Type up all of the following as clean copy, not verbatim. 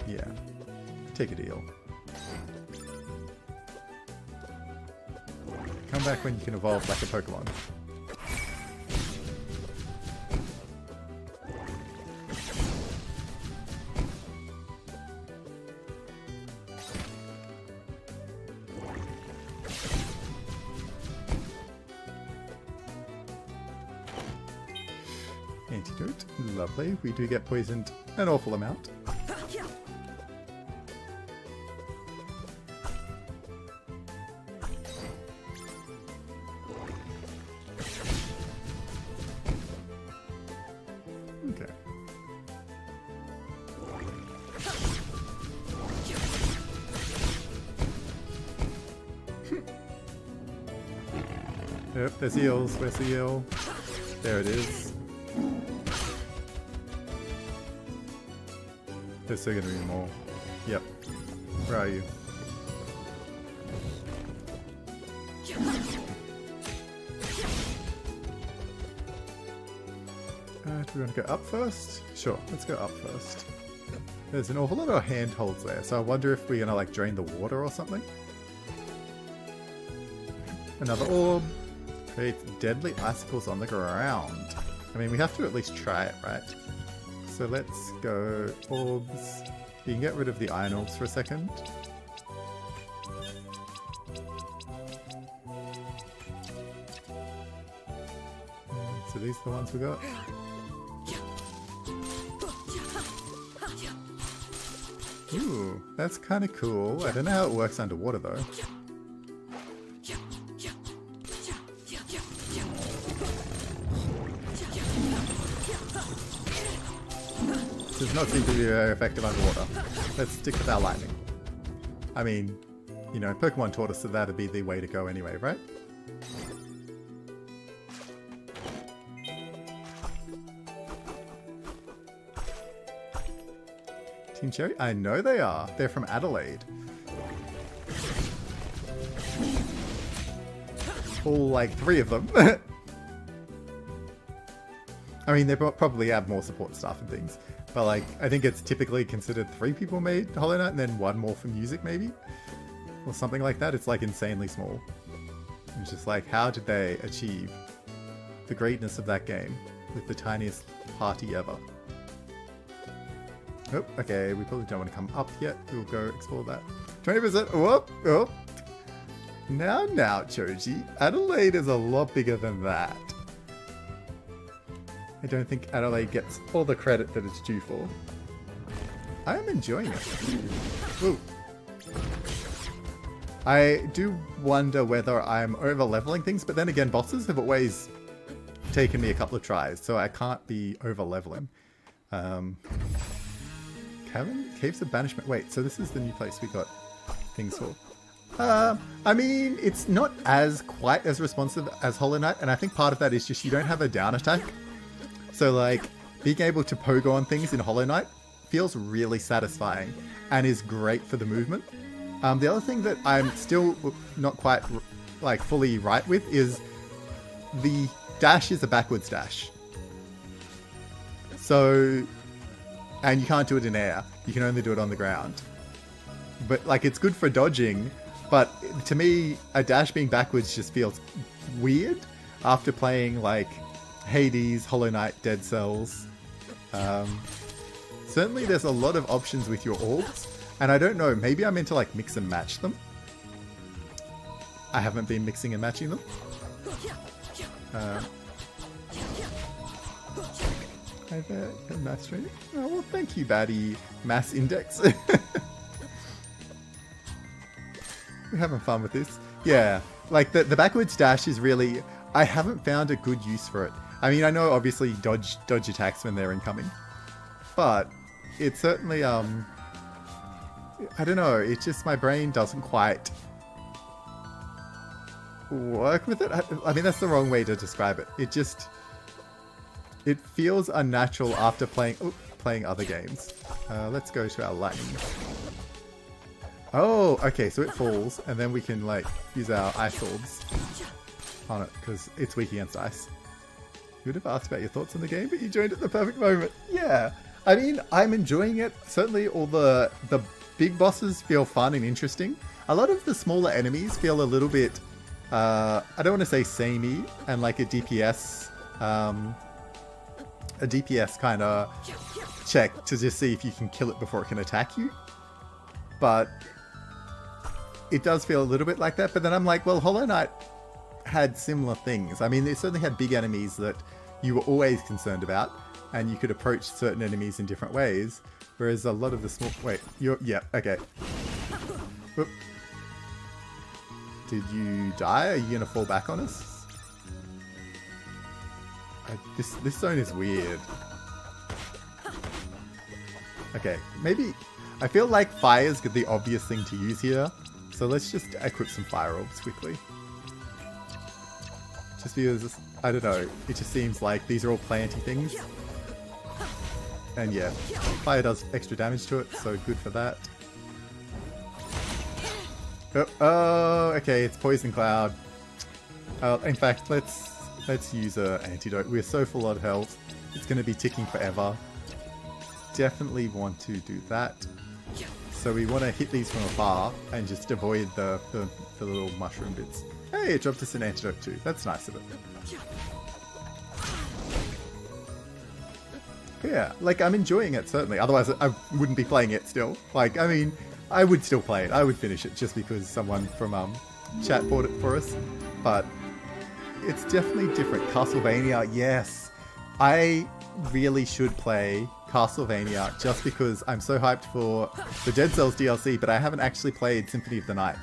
Yeah. Take a deal. Come back when you can evolve like a Pokemon. Antidote. Lovely. We do get poisoned an awful amount. Okay. Yep, there's eels. Where's the eel? There it is. There's still gonna be more. Yep. Where are you? Do we want to go up first? Sure, let's go up first. There's an awful lot of handholds there, so I wonder if we're gonna like drain the water or something. Another orb. Creates deadly icicles on the ground. I mean, we have to at least try it, right? So let's go orbs. You can get rid of the iron orbs for a second. So these are the ones we got. Ooh, that's kind of cool. I don't know how it works underwater though. Does not seem to be very effective underwater. Let's stick with our lightning. I mean, you know, Pokemon taught us that that'd be the way to go anyway, right? Team Cherry? I know they are. They're from Adelaide. All like 3 of them. I mean, they probably have more support staff and things. But like, I think it's typically considered 3 people made Hollow Knight and then 1 more for music maybe? Or something like that. It's like insanely small. It's just like, how did they achieve the greatness of that game with the tiniest party ever? Oh, okay, we probably don't want to come up yet. We'll go explore that. 20%, whoop, whoop. Now, Choji. Adelaide is a lot bigger than that. I don't think Adelaide gets all the credit that it's due for. I am enjoying it. Ooh. I do wonder whether I'm over-leveling things, but then again, bosses have always taken me a couple of tries, so I can't be over-leveling. Caves of Banishment. Wait, so this is the new place we got things for. I mean, it's not quite as responsive as Hollow Knight, and I think part of that is just you don't have a down attack. So like, being able to pogo on things in Hollow Knight feels really satisfying and is great for the movement. The other thing that I'm still not quite like fully right with is the dash is a backwards dash. So, and you can't do it in air. You can only do it on the ground. But like, it's good for dodging, but to me, a dash being backwards just feels weird after playing like Hades, Hollow Knight, Dead Cells. Certainly there's a lot of options with your orbs, and I don't know, maybe I'm meant to like mix and match them. I haven't been mixing and matching them. Hi there, mass training. Oh, well, thank you, baddie. Mass index. We're having fun with this. Yeah, like the backwards dash is really, I haven't found a good use for it. I mean, I know obviously dodge attacks when they're incoming, but it's certainly, I don't know, it's just my brain doesn't quite work with it. I mean, that's the wrong way to describe it. It feels unnatural after playing other games. Let's go to our lightning. Oh, okay, so it falls, and then we can like use our ice orbs on it because it's weak against ice. You would have asked about your thoughts on the game, but you joined at the perfect moment. Yeah, I mean, I'm enjoying it. Certainly all the big bosses feel fun and interesting. A lot of the smaller enemies feel a little bit, I don't want to say samey, and like a DPS kind of check to just see if you can kill it before it can attack you. But it does feel a little bit like that. But then I'm like, well, Hollow Knight had similar things. I mean, they certainly had big enemies that you were always concerned about, and you could approach certain enemies in different ways. Whereas a lot of the small... Wait, yeah, okay. Whoop. Did you die? Are you going to fall back on us? This zone is weird. Okay, maybe... I feel like fire's the obvious thing to use here. So let's just equip some fire orbs quickly. Just because, I don't know, it just seems like these are all planty things. And yeah, fire does extra damage to it, so good for that. Oh, okay, it's Poison Cloud. In fact, let's use an antidote. We're so full of health, it's going to be ticking forever. Definitely want to do that. So we want to hit these from afar and just avoid the little mushroom bits. Hey, it dropped us an antidote too. That's nice of it. Yeah, like I'm enjoying it, certainly. Otherwise, I wouldn't be playing it still. Like, I mean, I would still play it. I would finish it just because someone from chat bought it for us. But it's definitely different. Castlevania, yes. I really should play Castlevania just because I'm so hyped for the Dead Cells DLC, but I haven't actually played Symphony of the Night.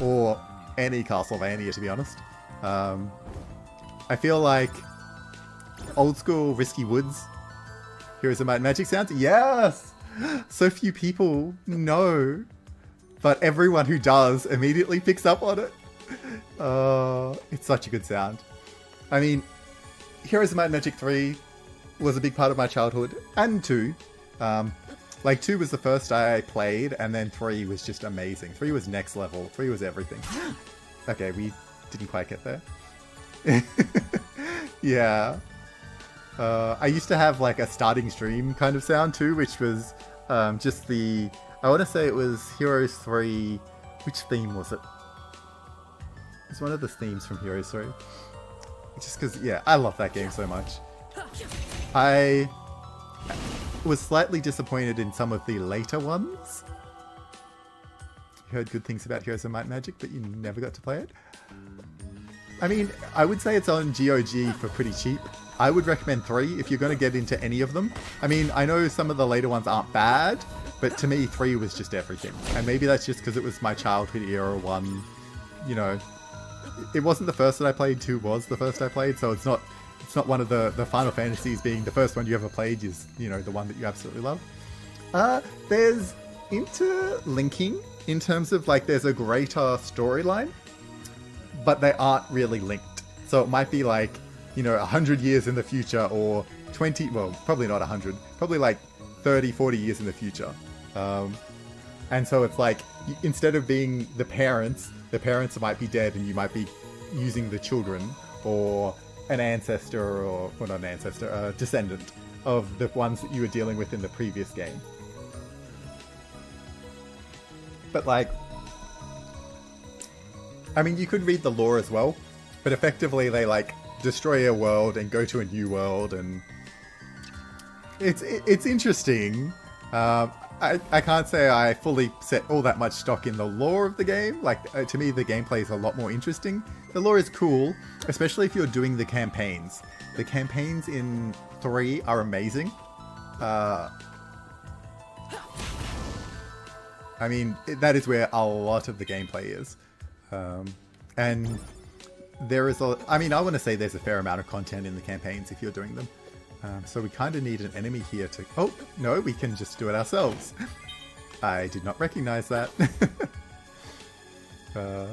Or any Castlevania, to be honest. I feel like old school Risky Woods, Heroes of Might and Magic sounds? Yes! So few people know, but everyone who does immediately picks up on it. It's such a good sound. I mean, Heroes of Might and Magic 3 was a big part of my childhood, and 2. Like 2 was the first I played, and then 3 was just amazing. 3 was next level. 3 was everything. Okay, we didn't quite get there. Yeah. I used to have like a starting stream kind of sound too, which was just the... I want to say it was Heroes 3... Which theme was it? It's one of the themes from Heroes 3. Just because, yeah, I love that game so much. I was slightly disappointed in some of the later ones. You heard good things about Heroes of Might and Magic, but you never got to play it. I mean, I would say it's on GOG for pretty cheap. I would recommend 3 if you're going to get into any of them. I mean, I know some of the later ones aren't bad, but to me, 3 was just everything. And maybe that's just because it was my childhood era one. You know, it wasn't the first that I played, 2 was the first I played, so it's not one of the Final Fantasies being the first one you ever played is, you know, the one that you absolutely love. There's interlinking in terms of, like, there's a greater storyline, but they aren't really linked. So it might be like, you know, 100 years in the future, or 20, well, probably not 100, probably like 30, 40 years in the future. And so it's like, instead of being the parents might be dead and you might be using the children, or an ancestor, or, well, not an ancestor, a descendant of the ones that you were dealing with in the previous game. But like, I mean, you could read the lore as well, but effectively they like destroy a world and go to a new world, and it's interesting. I can't say I fully set all that much stock in the lore of the game. Like, to me, the gameplay is a lot more interesting. The lore is cool, especially if you're doing the campaigns. The campaigns in 3 are amazing. I mean, that is where a lot of the gameplay is. And there is I want to say there's a fair amount of content in the campaigns if you're doing them. So we kind of need an enemy here to... Oh, no, we can just do it ourselves. I did not recognize that. The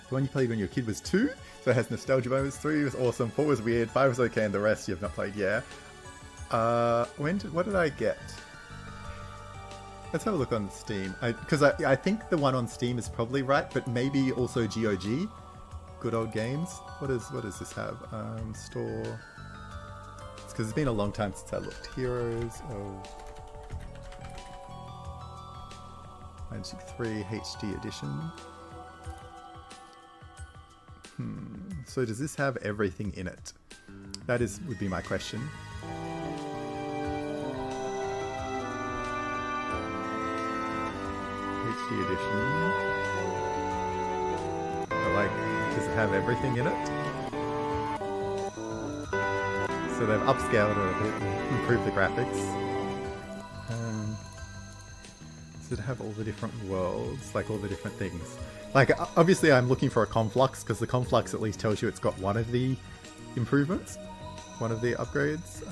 one you played when your kid was 2, so it has nostalgia moments. 3 was awesome, 4 was weird, 5 was okay, and the rest you have not played. Yeah. What did I get? Let's have a look on Steam. Because I think the one on Steam is probably right, but maybe also GOG. Good old games. What does this have? Store... because it's been a long time since I looked. Heroes of Magic 3 HD edition. So does this have everything in it? That would be my question. HD edition. But like, does it have everything in it? So they've upscaled it a bit and improved the graphics. Does it have all the different worlds? Like all the different things? Like, obviously I'm looking for a conflux, because the conflux at least tells you it's got one of the improvements. One of the upgrades.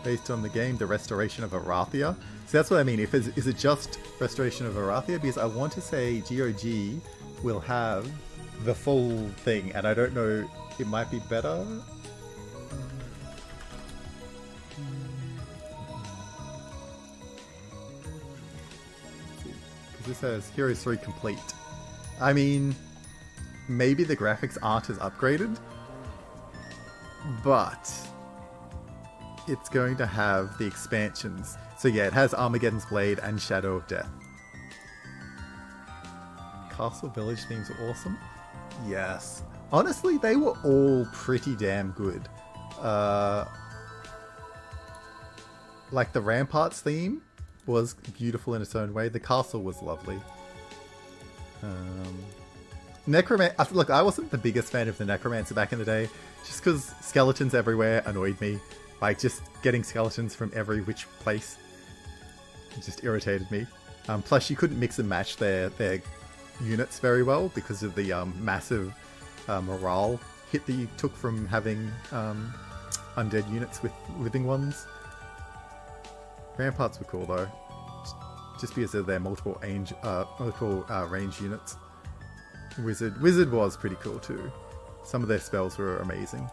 Based on the game, the restoration of Arathia. So that's what I mean. Is it just restoration of Arathia? Because I want to say GOG will have the full thing, and I don't know, it might be better. Because this says Heroes 3 complete. I mean, maybe the graphics aren't as upgraded, but it's going to have the expansions. So yeah, it has Armageddon's Blade and Shadow of Death. Castle Village themes are awesome. Yes. Honestly, they were all pretty damn good. Like the Ramparts theme was beautiful in its own way. The castle was lovely. Necromancer. Look, I wasn't the biggest fan of the Necromancer back in the day, just because skeletons everywhere annoyed me. Like, just getting skeletons from every which place. It just irritated me. Plus, you couldn't mix and match their units very well because of the massive morale hit that you took from having undead units with living ones. Ramparts were cool, though. Just because of their multiple range units. Wizard was pretty cool, too. Some of their spells were amazing.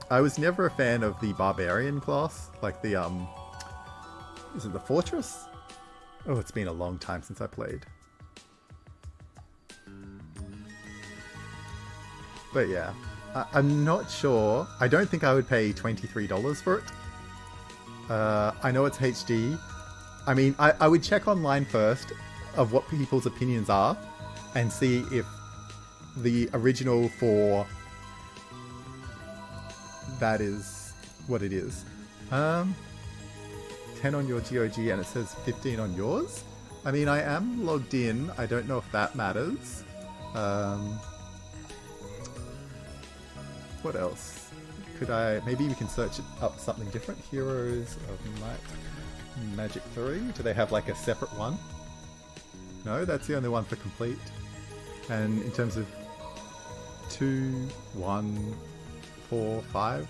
I was never a fan of the Barbarian class, like the, is it the Fortress? Oh, it's been a long time since I played. But yeah, I'm not sure. I don't think I would pay $23 for it. I know it's HD. I mean, I would check online first of what people's opinions are and see if the original for that is what it is. 10 on your GOG and it says 15 on yours. I mean, I am logged in. I don't know if that matters. What else? Maybe we can search up something different. Heroes of Magic 3. Do they have like a separate one? No, that's the only one for complete. And in terms of 2, 1, 4, 5.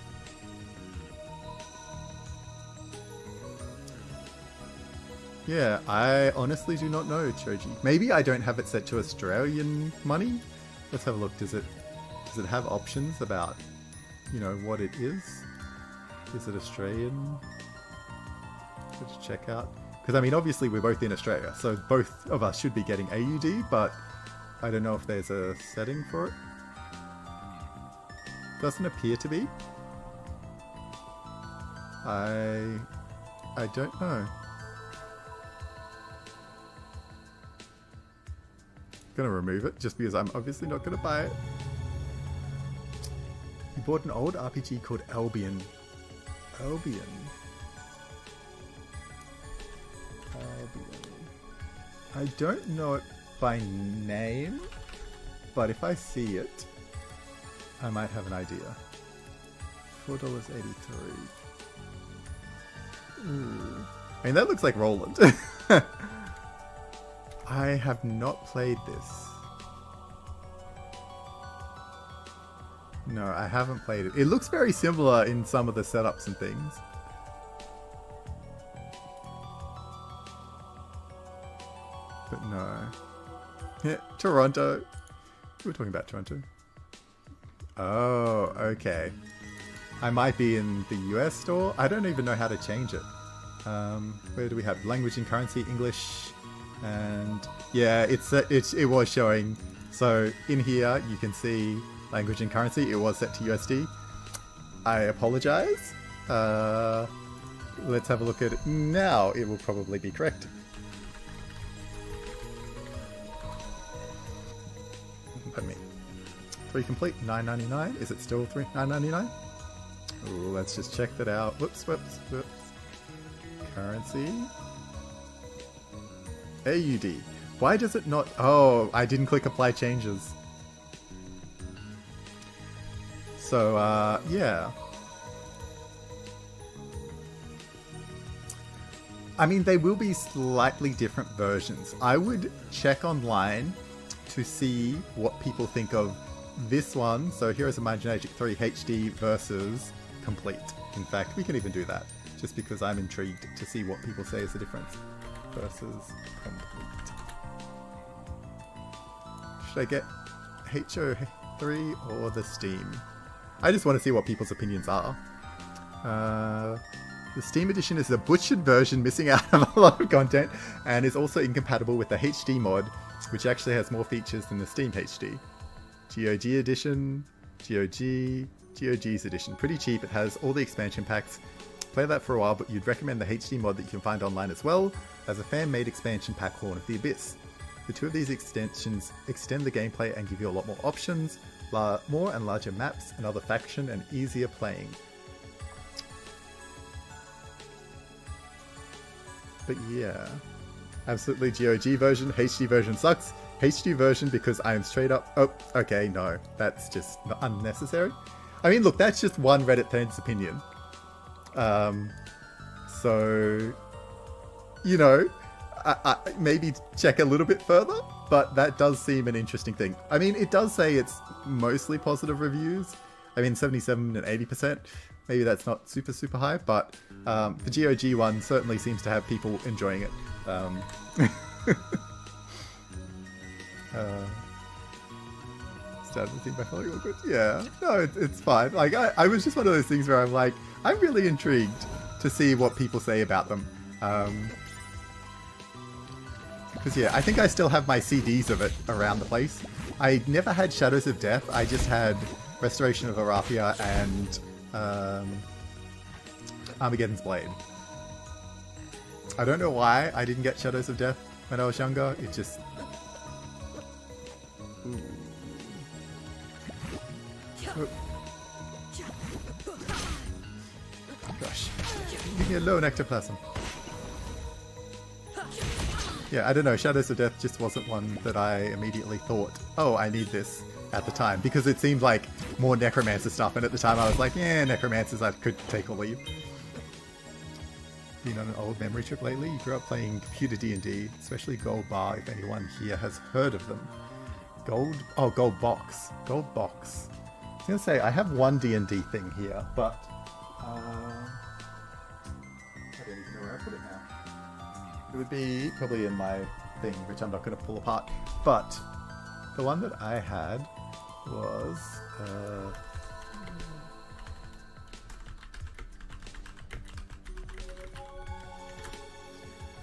Yeah, I honestly do not know, Choji. Maybe I don't have it set to Australian money. Let's have a look. Does it have options about, you know, what it is? Is it Australian? Let's check out. Because I mean, obviously we're both in Australia, so both of us should be getting AUD, but I don't know if there's a setting for it. Doesn't appear to be. I don't know. Gonna remove it just because I'm obviously not gonna buy it. You bought an old RPG called Albion. Albion. I don't know it by name, but if I see it, I might have an idea. $4.83. Ooh. I mean, that looks like Roland. I have not played this. No, I haven't played it. It looks very similar in some of the setups and things. But no. Yeah, Toronto. We were talking about Toronto. Oh, okay. I might be in the US store. I don't even know how to change it. Where do we have language and currency? English and Yeah, it was showing. So in here you can see language and currency. It was set to USD. I apologize. Let's have a look at it now. It will probably be correct. Pardon me. 3 complete, $9.99. Is it still $9.99? Let's just check that out. Whoops. Currency. AUD. Why does it not... Oh, I didn't click apply changes. So, yeah. I mean, they will be slightly different versions. I would check online to see what people think of this one. So Heroes of Might and Magic 3 HD versus Complete. In fact, we can even do that, just because I'm intrigued to see what people say is the difference. Versus Complete. Should I get HO3 or the Steam? I just want to see what people's opinions are. The Steam edition is a butchered version missing out on a lot of content and is also incompatible with the HD mod, which actually has more features than the Steam HD. GOG edition, GOG's edition. Pretty cheap, it has all the expansion packs. Play that for a while, but you'd recommend the HD mod that you can find online as well as a fan-made expansion pack, Horn of the Abyss. The two of these extensions extend the gameplay and give you a lot more options, more and larger maps, another faction, and easier playing. But yeah, absolutely GOG version, HD version sucks. HD version because I am straight up... Oh, okay, no, that's just unnecessary. I mean, look, that's just one Reddit fan's opinion. So, you know, I maybe check a little bit further, but that does seem an interesting thing. I mean, it does say it's mostly positive reviews. I mean, 77 and 80%. Maybe that's not super, super high, but the GOG one certainly seems to have people enjoying it. Started to think my following all good. Yeah, no, it's fine. Like, I was just one of those things where I'm like, I'm really intrigued to see what people say about them. Because yeah, I think I still have my CDs of it around the place. I never had Shadows of Death. I just had Restoration of Arathia and Armageddon's Blade. I don't know why I didn't get Shadows of Death when I was younger. It just... Ooh. Oh. Gosh. Give me a low nectoplasm. Yeah, I don't know. Shadows of Death just wasn't one that I immediately thought, oh, I need this at the time. Because it seemed like more Necromancer stuff. And at the time I was like, yeah, Necromancers I could take or leave. Been on an old memory trip lately? You grew up playing computer D&D, especially Gold Bar, if anyone here has heard of them. Gold Box. Gold Box. I was going to say, I have one D&D thing here, but... I don't even know where I put it now. It would be probably in my thing, which I'm not going to pull apart. But the one that I had was...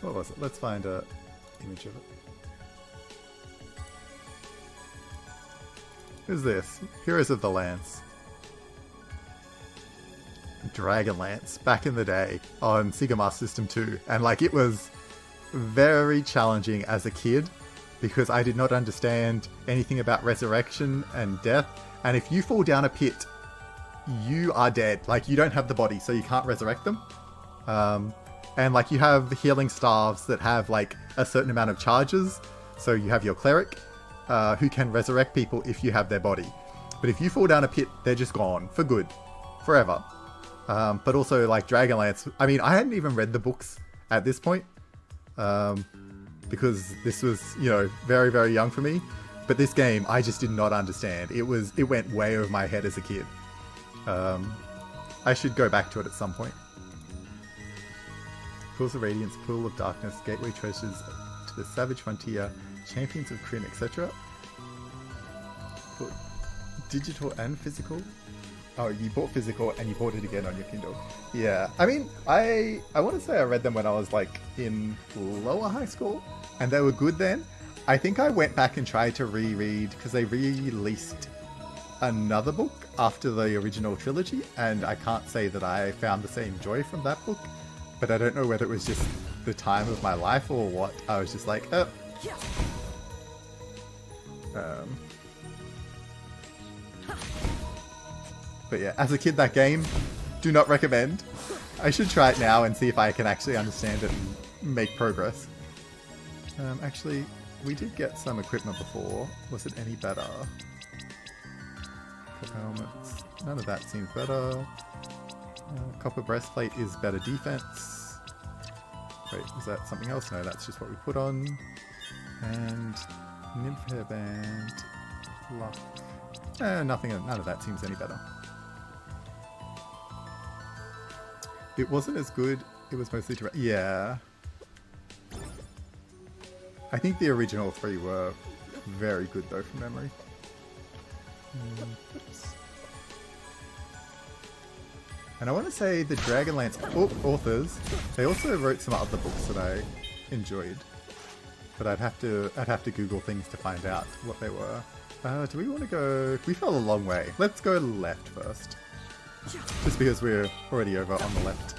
what was it? Let's find an image of it. Who's this? Heroes of the Lance. Dragonlance, back in the day on Sega Master System 2. And like, it was very challenging as a kid because I did not understand anything about resurrection and death. And if you fall down a pit, you are dead. Like, you don't have the body, so you can't resurrect them. And like, you have healing staves that have like a certain amount of charges. So you have your cleric, who can resurrect people if you have their body. But if you fall down a pit, they're just gone for good, forever. But also like Dragonlance, I mean, I hadn't even read the books at this point, because this was, you know, very, very young for me. But this game, I just did not understand. It went way over my head as a kid. I should go back to it at some point. Pools of Radiance, Pool of Darkness, Gateway Treasures to the Savage Frontier, Champions of Kryn, etc. Digital and physical? Oh, you bought physical and you bought it again on your Kindle. Yeah, I mean, I want to say I read them when I was like in lower high school, and they were good then. I think I went back and tried to reread, because they re-released another book after the original trilogy, and I can't say that I found the same joy from that book, but I don't know whether it was just the time of my life or what. I was just like, but yeah, as a kid, that game, do not recommend. I should try it now and see if I can actually understand it and make progress. Actually, we did get some equipment before. Was it any better? Copper helmets. None of that seems better. Copper breastplate is better defense. Wait, is that something else? No, that's just what we put on. And nymph hairband. Luck. Nothing. None of that seems any better. It wasn't as good. It was mostly yeah. I think the original 3 were very good though from memory. And I want to say the Dragonlance authors, they also wrote some other books that I enjoyed, but I'd have to Google things to find out what they were. Do we want to go? We fell a long way. Let's go left first, just because we're already over on the left.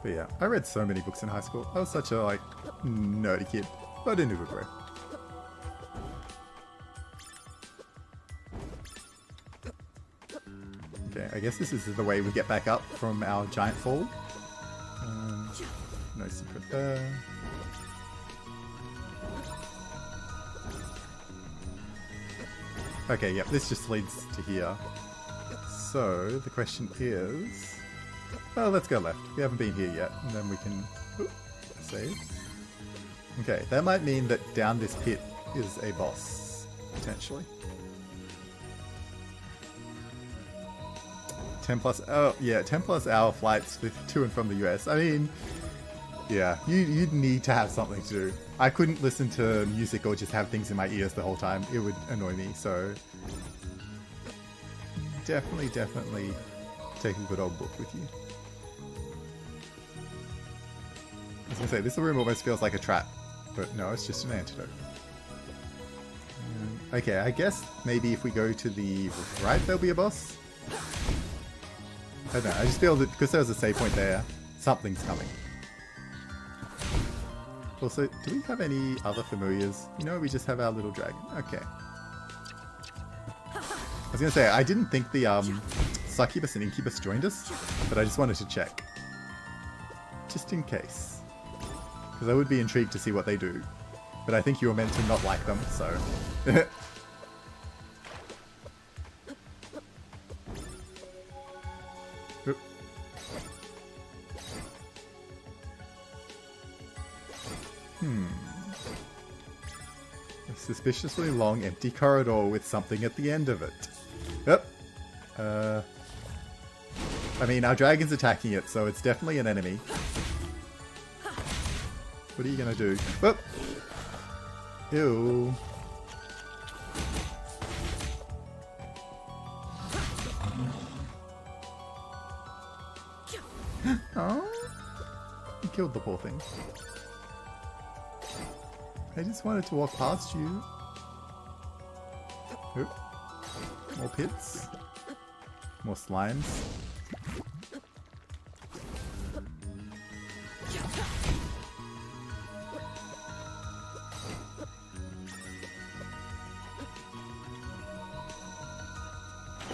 But yeah, I read so many books in high school. I was such a like nerdy kid, but in a good way. Okay, I guess this is the way we get back up from our giant fall. No secret there. Okay, yep, this just leads to here. So, the question is... Well, let's go left. We haven't been here yet, and then we can... save. Okay, that might mean that down this pit is a boss, potentially. 10 plus... Oh, yeah, 10 plus hour flights to and from the US. I mean... Yeah, you'd need to have something to do. I couldn't listen to music or just have things in my ears the whole time. It would annoy me, so... Definitely take a good old book with you. I was gonna say, this room almost feels like a trap, but no, it's just an antidote. Okay, I guess maybe if we go to the right, there'll be a boss? I don't know, I just feel that because there was a save point there, something's coming. Also, do we have any other familiars? You know, we just have our little dragon. Okay. I was gonna say, I didn't think the succubus and incubus joined us, but I just wanted to check. Just in case. Because I would be intrigued to see what they do. But I think you were meant to not like them, so... A suspiciously long, empty corridor with something at the end of it. Yep. I mean, our dragon's attacking it, so it's definitely an enemy. What are you gonna do? Whoop! Ew. Oh, you killed the poor thing. I just wanted to walk past you. Oop. More pits. More slimes.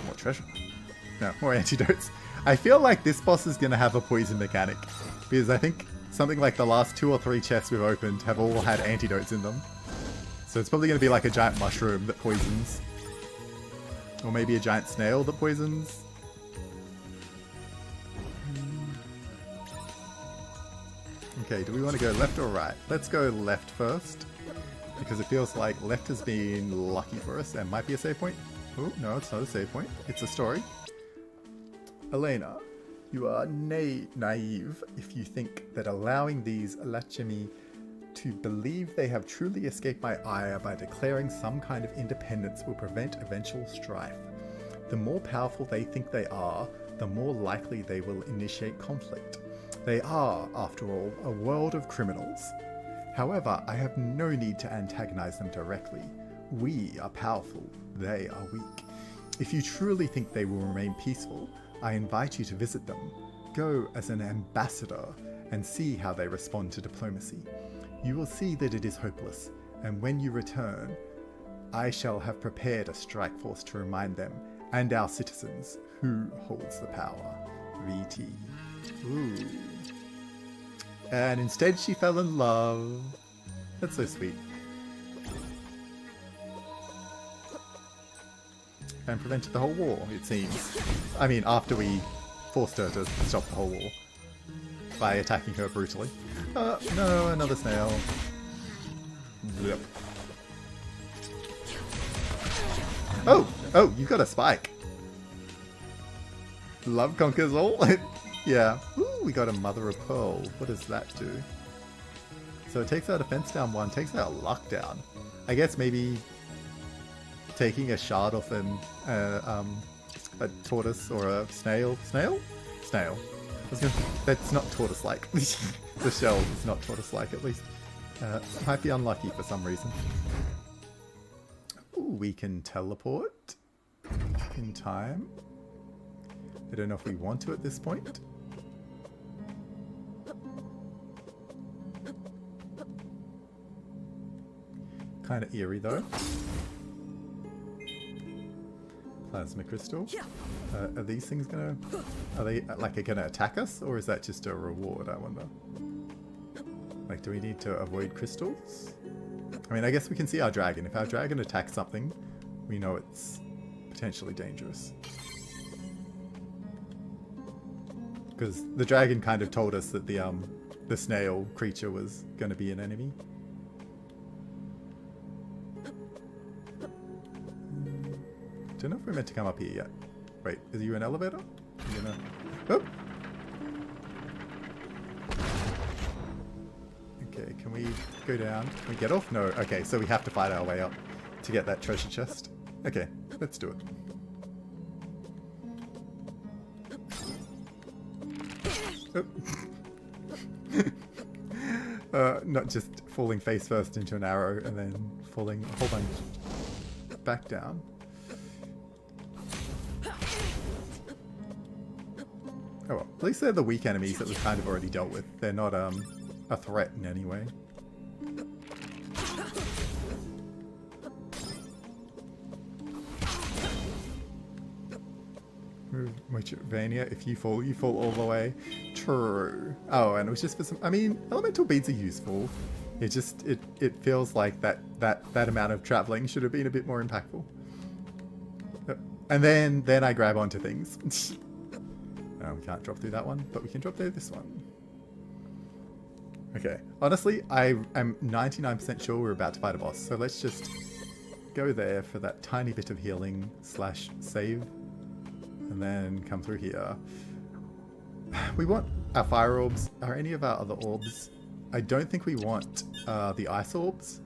More treasure. No, more antidotes. I feel like this boss is going to have a poison mechanic. Because I think something like the last 2 or 3 chests we've opened have all had antidotes in them. So it's probably going to be like a giant mushroom that poisons. Or maybe a giant snail that poisons. Okay, do we want to go left or right? Let's go left first. Because it feels like left has been lucky for us and might be a save point. Oh, no, it's not a save point. It's a story. Elena, you are naive if you think that allowing these Lachemi to believe they have truly escaped my ire by declaring some kind of independence will prevent eventual strife. The more powerful they think they are, the more likely they will initiate conflict. They are, after all, a world of criminals. However, I have no need to antagonize them directly. We are powerful, they are weak. If you truly think they will remain peaceful, I invite you to visit them. Go as an ambassador and see how they respond to diplomacy. You will see that it is hopeless, and when you return, I shall have prepared a strike force to remind them and our citizens who holds the power. VT. Ooh. And instead she fell in love. That's so sweet. And prevented the whole war, it seems. I mean, after we forced her to stop the whole war by attacking her brutally. No, another snail. Yep. Oh, you got a spike. Love conquers all. Yeah. Ooh, we got a mother of pearl. What does that do? So it takes our defense down 1, takes our luck down. I guess maybe taking a shard off a tortoise or a snail. Snail? Snail. That's not tortoise-like. The shell is not tortoise-like, at least. Might be unlucky for some reason. Ooh, we can teleport in time. I don't know if we want to at this point. Kind of eerie though. Plasma crystal. Are these things gonna... Are they like gonna attack us? Or is that just a reward, I wonder? Like, do we need to avoid crystals? I mean, I guess we can see our dragon. If our dragon attacks something, we know it's potentially dangerous. Because the dragon kind of told us that the snail creature was going to be an enemy. Don't know if we're meant to come up here yet. Wait, is you an elevator? You gonna... Oh! Okay, can we go down? Can we get off? No. Okay, so we have to fight our way up to get that treasure chest. Okay, let's do it. Not just falling face first into an arrow and then falling a whole bunch back down. Oh well, at least they're the weak enemies that we've kind of already dealt with. They're not a threat in any way. Vania, if you fall all the way. True. Oh, and it was just for some... I mean, elemental beads are useful. It just... It feels like that amount of traveling should have been a bit more impactful. And then I grab onto things. We can't drop through that one, but we can drop through this one. Okay. Honestly, I am 99% sure we're about to fight a boss, so let's just go there for that tiny bit of healing / save. And then come through here. We want our fire orbs. Are any of our other orbs? I don't think we want the ice orbs.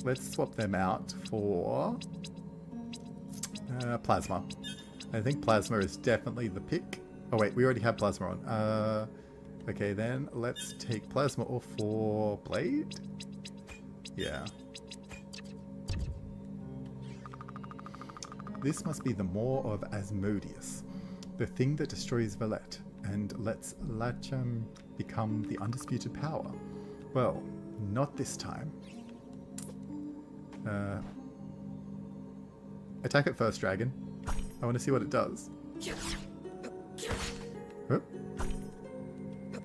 Let's swap them out for plasma. I think plasma is definitely the pick. Oh wait, we already have plasma on. Okay then, let's take plasma off for blade. Yeah. This must be the Maw of Asmodeus, the thing that destroys Valette and lets Lacham become the undisputed power. Well, not this time. Attack it first, dragon. I want to see what it does. Oh.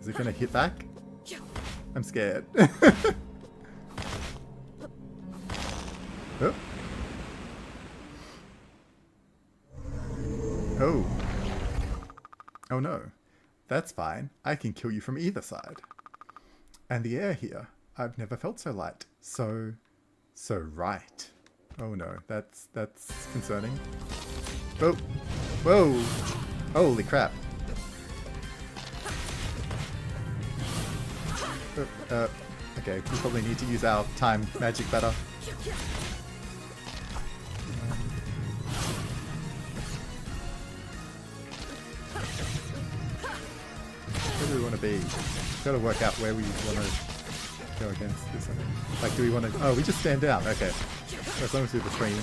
Is it going to hit back? I'm scared. Oh. Oh. Oh no. That's fine. I can kill you from either side. And the air here, I've never felt so light. So right. Oh no, that's concerning. Oh. Whoa. Holy crap. Okay, we probably need to use our time magic better. Where do we want to be? We've got to work out where we want to go against this. Like, do we want to... Oh, we just stand down. Okay. So as long as we're between.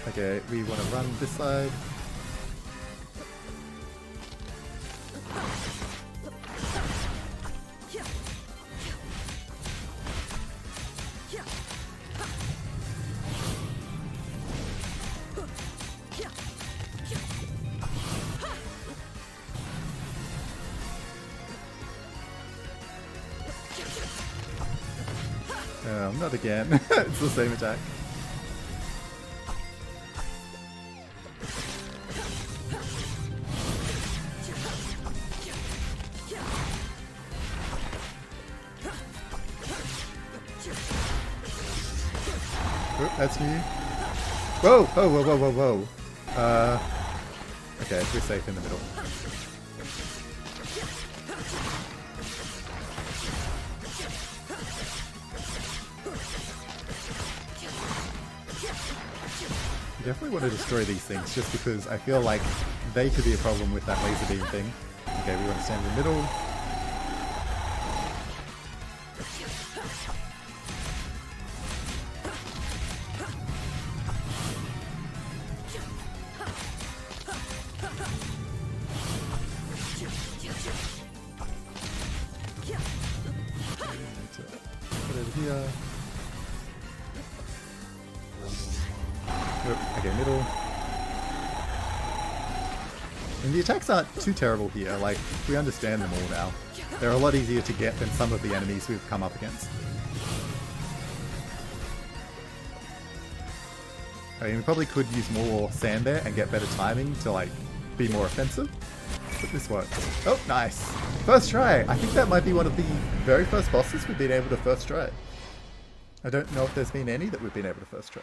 Okay, we want to run this side. Not again. It's the same attack. Oh, that's new. Whoa! Whoa, whoa, whoa, whoa, whoa. Okay, we're safe in the middle. I definitely want to destroy these things just because I feel like they could be a problem with that laser beam thing. Okay, we want to stand in the middle. Put it here. Okay, middle. And the attacks aren't too terrible here, like, we understand them all now. They're a lot easier to get than some of the enemies we've come up against. I mean, we probably could use more sand there and get better timing to, like, be more offensive. But this works. Oh, nice! First try! I think that might be one of the very first bosses we've been able to first try. I don't know if there's been any that we've been able to first try.